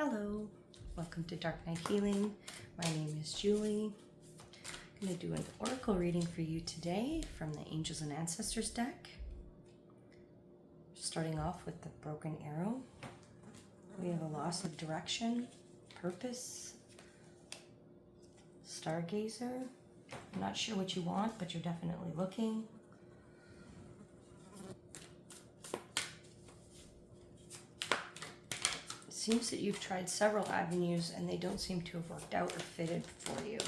Hello, welcome to Dark Night Healing. My name is Julie. I'm going to do an oracle reading for you today from the Angels and Ancestors deck. Starting off with the Broken Arrow. We have a loss of direction, purpose, Stargazer. I'm not sure what you want, but you're definitely looking. Seems that you've tried several avenues and they don't seem to have worked out or fitted for you.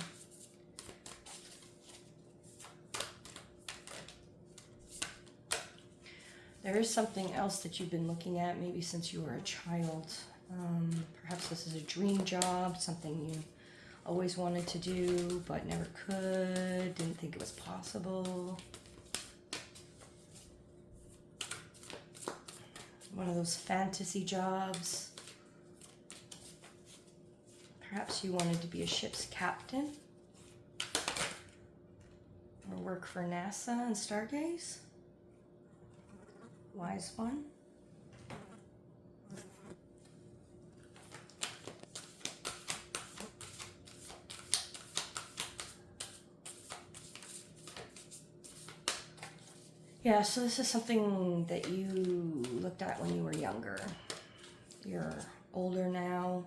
There is something else that you've been looking at maybe since you were a child. Perhaps this is a dream job, something you always wanted to do but never could, didn't think it was possible. One of those fantasy jobs. Perhaps you wanted to be a ship's captain or work for NASA and Stargaze. Wise one. Yeah, so this is something that you looked at when you were younger. You're older now.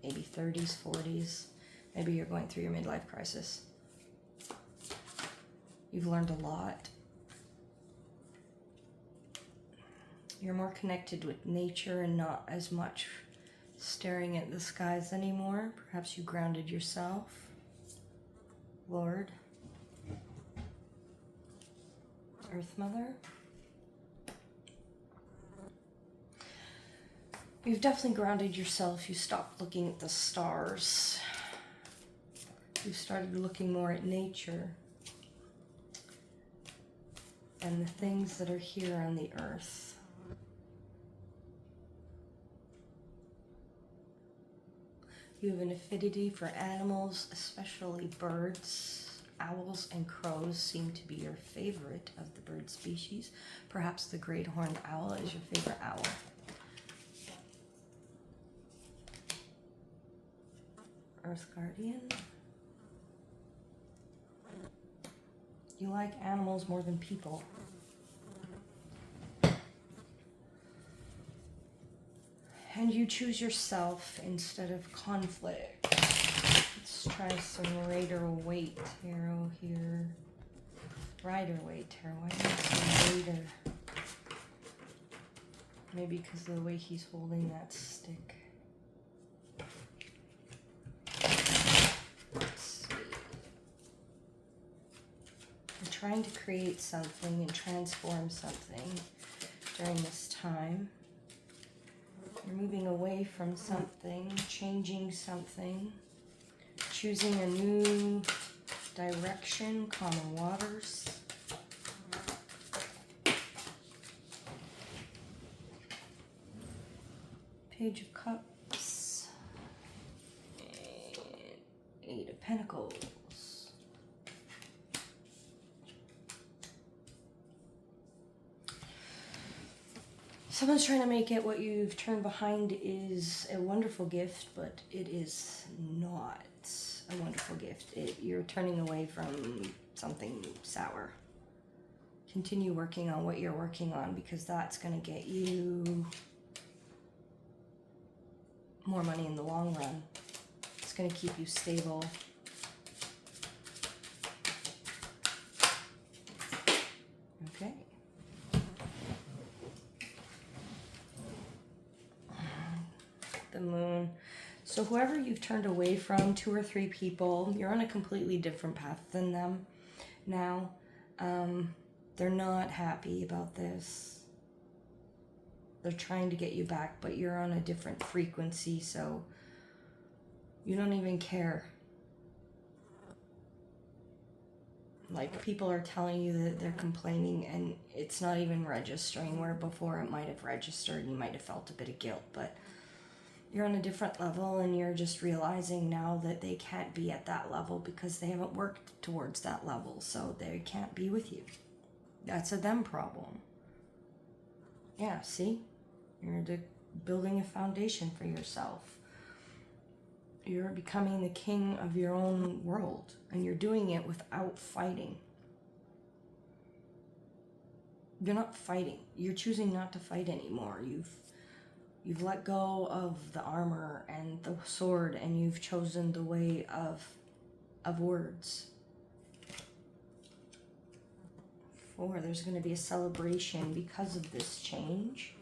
Maybe 30s, 40s. Maybe you're going through your midlife crisis. You've learned a lot. You're more connected with nature and not as much staring at the skies anymore. Perhaps you grounded yourself. Lord. Earth Mother. You've definitely grounded yourself. You stopped looking at the stars. You started looking more at nature and the things that are here on the earth. You have an affinity for animals, especially birds. Owls and crows seem to be your favorite of the bird species. Perhaps the great horned owl is your favorite owl. Earth Guardian. You like animals more than people. And you choose yourself instead of conflict. Let's try some Rider-Waite tarot here. Rider-Waite tarot. Why do I say Rider? Maybe because of the way he's holding that stick. Trying to create something and transform something during this time. You're moving away from something, changing something, choosing a new direction, calmer waters. Page of Cups and Eight of Pentacles. Someone's trying to make it what you've turned behind is a wonderful gift, but it is not a wonderful gift. You're turning away from something sour. Continue working on what you're working on because that's going to get you more money in the long run. It's going to keep you stable. Okay. The Moon. So whoever you've turned away from, 2 or 3 people, you're on a completely different path than them now. They're not happy about this. They're trying to get you back, but you're on a different frequency, so you don't even care. Like, people are telling you that they're complaining and it's not even registering, where before it might have registered and you might have felt a bit of guilt, but you're on a different level and you're just realizing now that they can't be at that level because they haven't worked towards that level, so they can't be with you. That's a them problem. Yeah, see? You're building a foundation for yourself. You're becoming the king of your own world, and you're doing it without fighting. You're not fighting. You're choosing not to fight anymore. You've let go of the armor and the sword, and you've chosen the way of words. 4, there's going to be a celebration because of this change.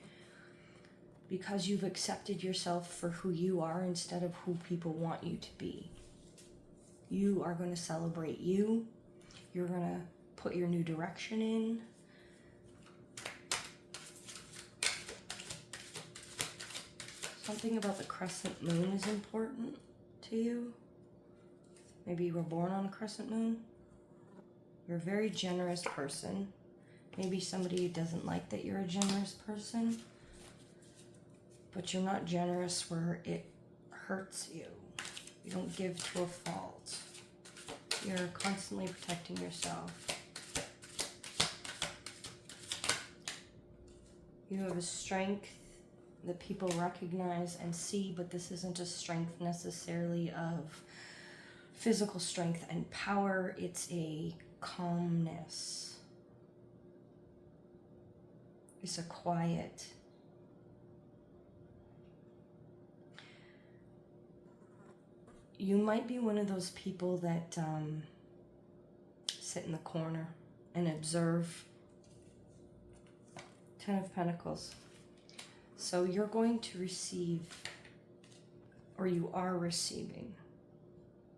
Because you've accepted yourself for who you are instead of who people want you to be. You are going to celebrate you. You're going to put your new direction in. Something about the crescent moon is important to you. Maybe you were born on a crescent moon. You're a very generous person. Maybe somebody doesn't like that you're a generous person. But you're not generous where it hurts you. You don't give to a fault. You're constantly protecting yourself. You have a strength that people recognize and see, but this isn't a strength necessarily of physical strength and power. It's a calmness. It's a quiet. You might be one of those people that sit in the corner and observe. 10 of Pentacles. So you're going to receive, or you are receiving.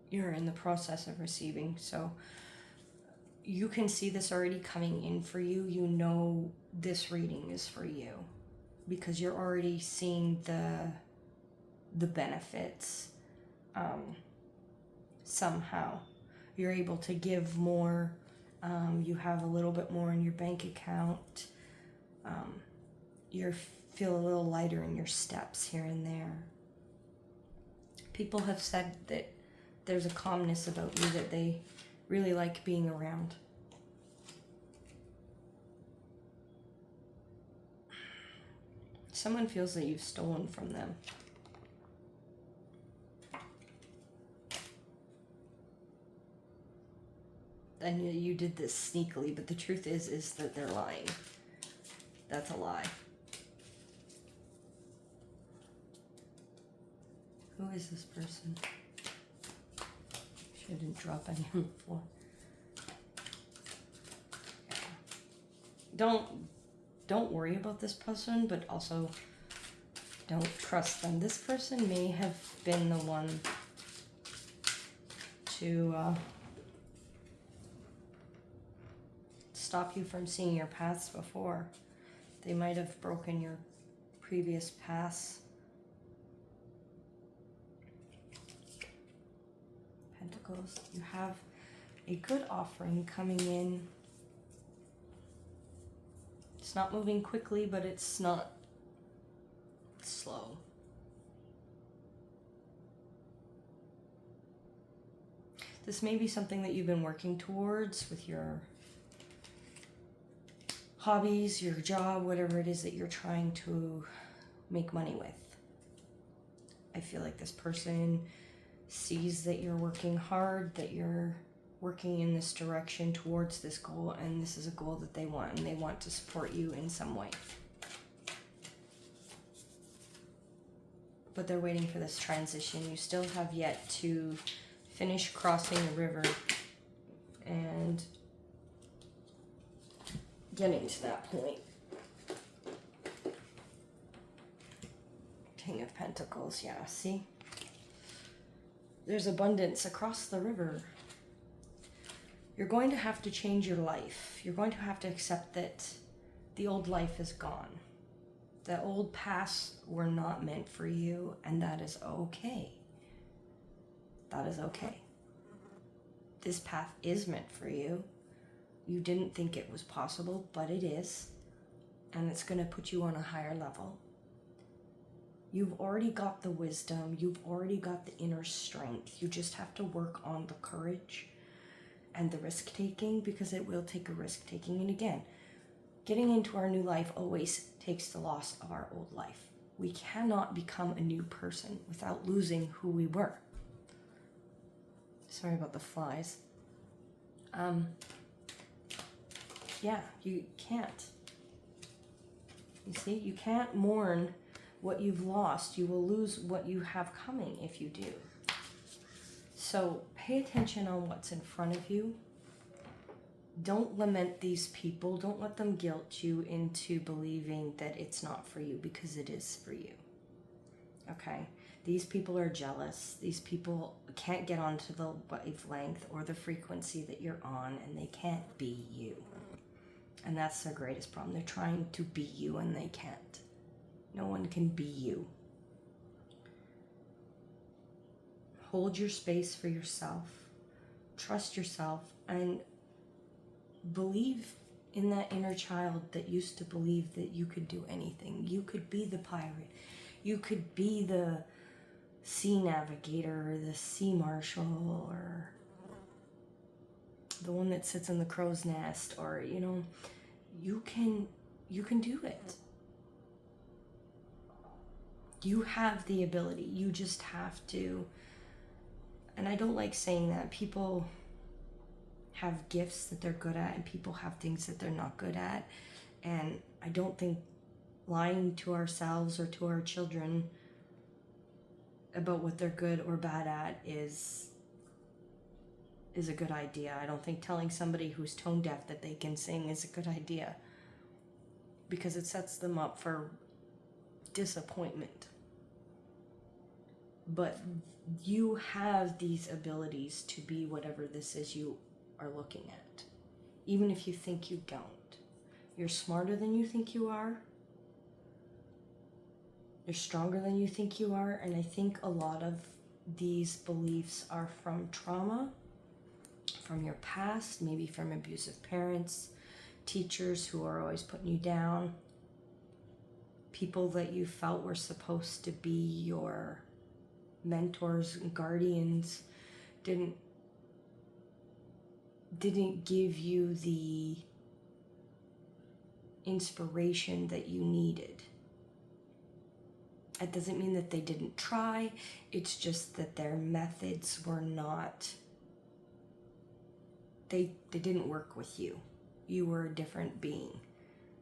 You're in the process of receiving. So you can see this already coming in for you. You know this reading is for you because you're already seeing the benefits. Somehow you're able to give more. You have a little bit more in your bank account. You feel a little lighter in your steps here and there. People have said that there's a calmness about you that they really like being around. Someone feels that you've stolen from them. And you did this sneakily, but the truth is that they're lying. That's a lie. Who is this person? Sure didn't drop any on the floor. Yeah. Don't worry about this person, but also don't trust them. This person may have been the one to stop you from seeing your paths before. They might have broken your previous paths. Pentacles. You have a good offering coming in. It's not moving quickly, but it's not slow. This may be something that you've been working towards with your hobbies, your job, whatever it is that you're trying to make money with. I feel like this person sees that you're working hard, that you're working in this direction towards this goal, and this is a goal that they want, and they want to support you in some way. But they're waiting for this transition. You still have yet to finish crossing the river and getting to that point. King of Pentacles, yeah, see? There's abundance across the river. You're going to have to change your life. You're going to have to accept that the old life is gone. The old paths were not meant for you, and that is okay. That is okay. This path is meant for you. You didn't think it was possible, but it is. And it's going to put you on a higher level. You've already got the wisdom. You've already got the inner strength. You just have to work on the courage and the risk-taking, because it will take a risk-taking. And again, getting into our new life always takes the loss of our old life. We cannot become a new person without losing who we were. Sorry about the flies. Yeah, you can't. You see, you can't mourn what you've lost. You will lose what you have coming if you do. So pay attention on what's in front of you. Don't lament these people. Don't let them guilt you into believing that it's not for you, because it is for you. Okay? These people are jealous. These people can't get onto the wavelength or the frequency that you're on, and they can't be you. And that's their greatest problem. They're trying to be you and they can't. No one can be you. Hold your space for yourself. Trust yourself and believe in that inner child that used to believe that you could do anything. You could be the pirate. You could be the sea navigator or the sea marshal or the one that sits in the crow's nest, or you can do it. You have the ability. You just have to. And I don't like saying that. People have gifts that they're good at and people have things that they're not good at, and I don't think lying to ourselves or to our children about what they're good or bad at is a good idea. I don't think telling somebody who's tone deaf that they can sing is a good idea, because it sets them up for disappointment. But you have these abilities to be whatever this is you are looking at, even if you think you don't. You're smarter than you think you are. You're stronger than you think you are. And I think a lot of these beliefs are from trauma, from your past, maybe from abusive parents, teachers who are always putting you down, people that you felt were supposed to be your mentors and guardians didn't give you the inspiration that you needed. It doesn't mean that they didn't try. It's just that their methods were not, they didn't work with you. You were a different being.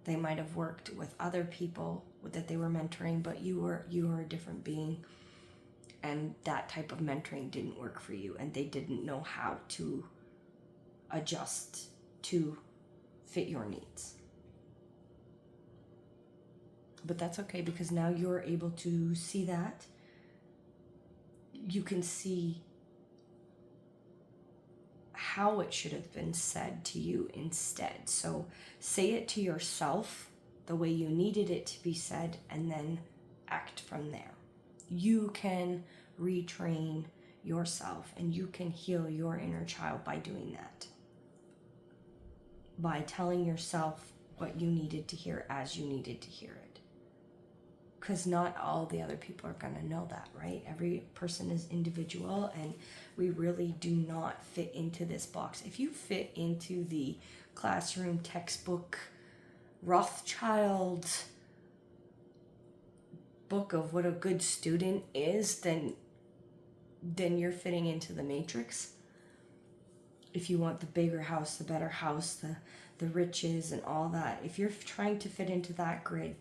They might have worked with other people that they were mentoring, but you were a different being. And that type of mentoring didn't work for you, and they didn't know how to adjust to fit your needs. But that's okay, because now you're able to see that. You can see how it should have been said to you instead. So say it to yourself the way you needed it to be said, and then act from there. You can retrain yourself, and you can heal your inner child by doing that. By telling yourself what you needed to hear as you needed to hear it. Because not all the other people are going to know that, right? Every person is individual, and we really do not fit into this box. If you fit into the classroom textbook Rothschild book of what a good student is, then you're fitting into the matrix. If you want the bigger house, the better house, the riches and all that, if you're trying to fit into that grid,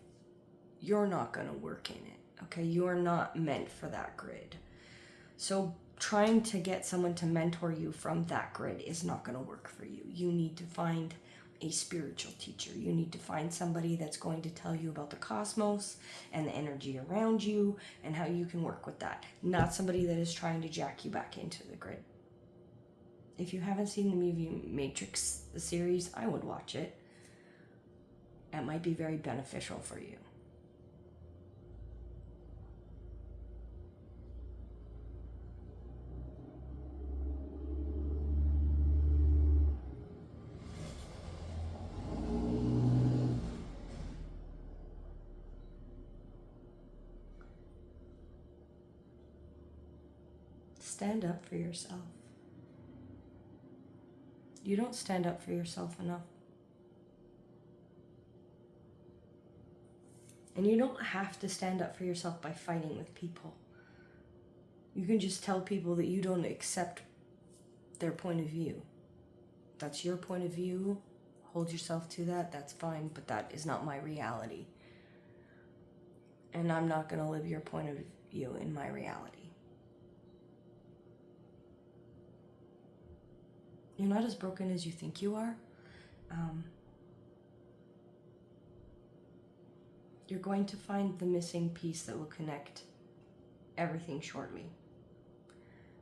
you're not going to work in it, okay? You are not meant for that grid. So trying to get someone to mentor you from that grid is not going to work for you. You need to find a spiritual teacher. You need to find somebody that's going to tell you about the cosmos and the energy around you and how you can work with that. Not somebody that is trying to jack you back into the grid. If you haven't seen the movie Matrix, the series, I would watch it. It might be very beneficial for you. Stand up for yourself. You don't stand up for yourself enough. And you don't have to stand up for yourself by fighting with people. You can just tell people that you don't accept their point of view. That's your point of view. Hold yourself to that. That's fine, but that is not my reality. And I'm not going to live your point of view in my reality. You're not as broken as you think you are. You're going to find the missing piece that will connect everything shortly.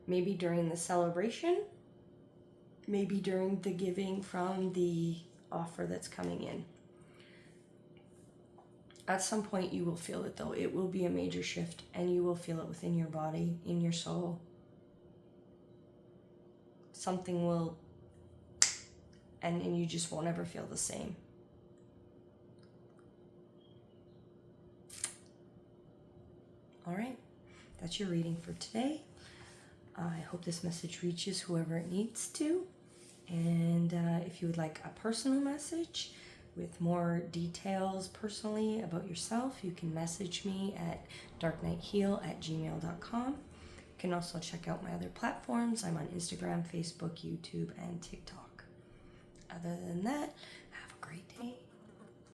Maybe during the celebration, maybe during the giving from the offer that's coming in. At some point you will feel it though. It will be a major shift and you will feel it within your body, in your soul. Something will, and you just won't ever feel the same. All right, that's your reading for today. I hope this message reaches whoever it needs to. And if you would like a personal message with more details personally about yourself, you can message me at darknightheal@gmail.com. You can also check out my other platforms. I'm on Instagram, Facebook, YouTube, and TikTok. Other than that, have a great day.